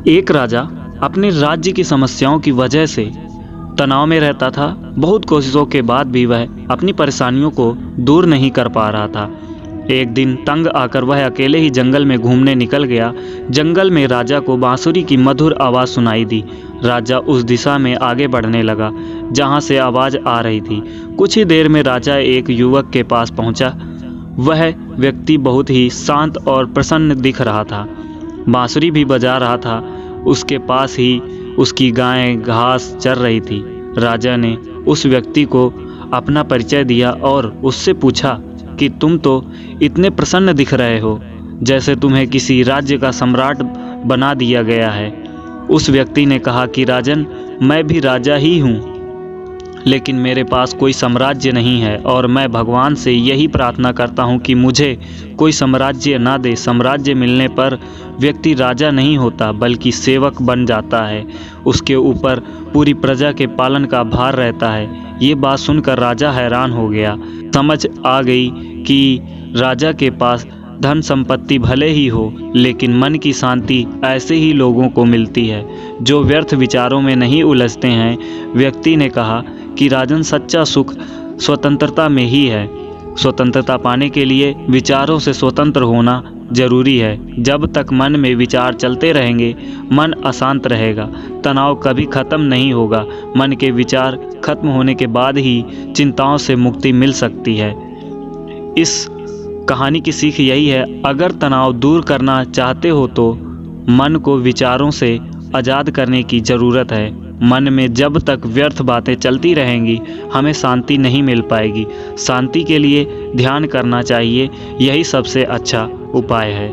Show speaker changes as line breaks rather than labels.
एक राजा अपने राज्य की समस्याओं की वजह से तनाव में रहता था। बहुत कोशिशों के बाद भी वह अपनी परेशानियों को दूर नहीं कर पा रहा था। एक दिन तंग आकर वह अकेले ही जंगल में घूमने निकल गया। जंगल में राजा को बांसुरी की मधुर आवाज़ सुनाई दी। राजा उस दिशा में आगे बढ़ने लगा जहां से आवाज़ आ रही थी। कुछ ही देर में राजा एक युवक के पास पहुंचा। वह व्यक्ति बहुत ही शांत और प्रसन्न दिख रहा था, बांसुरी भी बजा रहा था। उसके पास ही उसकी गाय घास चर रही थी। राजा ने उस व्यक्ति को अपना परिचय दिया और उससे पूछा कि तुम तो इतने प्रसन्न दिख रहे हो, जैसे तुम्हें किसी राज्य का सम्राट बना दिया गया है। उस व्यक्ति ने कहा कि राजन, मैं भी राजा ही हूँ, लेकिन मेरे पास कोई साम्राज्य नहीं है और मैं भगवान से यही प्रार्थना करता हूँ कि मुझे कोई साम्राज्य ना दे। साम्राज्य मिलने पर व्यक्ति राजा नहीं होता बल्कि सेवक बन जाता है। उसके ऊपर पूरी प्रजा के पालन का भार रहता है। ये बात सुनकर राजा हैरान हो गया। समझ आ गई कि राजा के पास धन संपत्ति भले ही हो, लेकिन मन की शांति ऐसे ही लोगों को मिलती है जो व्यर्थ विचारों में नहीं उलझते हैं। व्यक्ति ने कहा कि राजन, सच्चा सुख स्वतंत्रता में ही है। स्वतंत्रता पाने के लिए विचारों से स्वतंत्र होना जरूरी है। जब तक मन में विचार चलते रहेंगे, मन अशांत रहेगा, तनाव कभी खत्म नहीं होगा। मन के विचार खत्म होने के बाद ही चिंताओं से मुक्ति मिल सकती है। इस कहानी की सीख यही है, अगर तनाव दूर करना चाहते हो तो मन को विचारों से आज़ाद करने की ज़रूरत है। मन में जब तक व्यर्थ बातें चलती रहेंगी, हमें शांति नहीं मिल पाएगी। शांति के लिए ध्यान करना चाहिए, यही सबसे अच्छा उपाय है।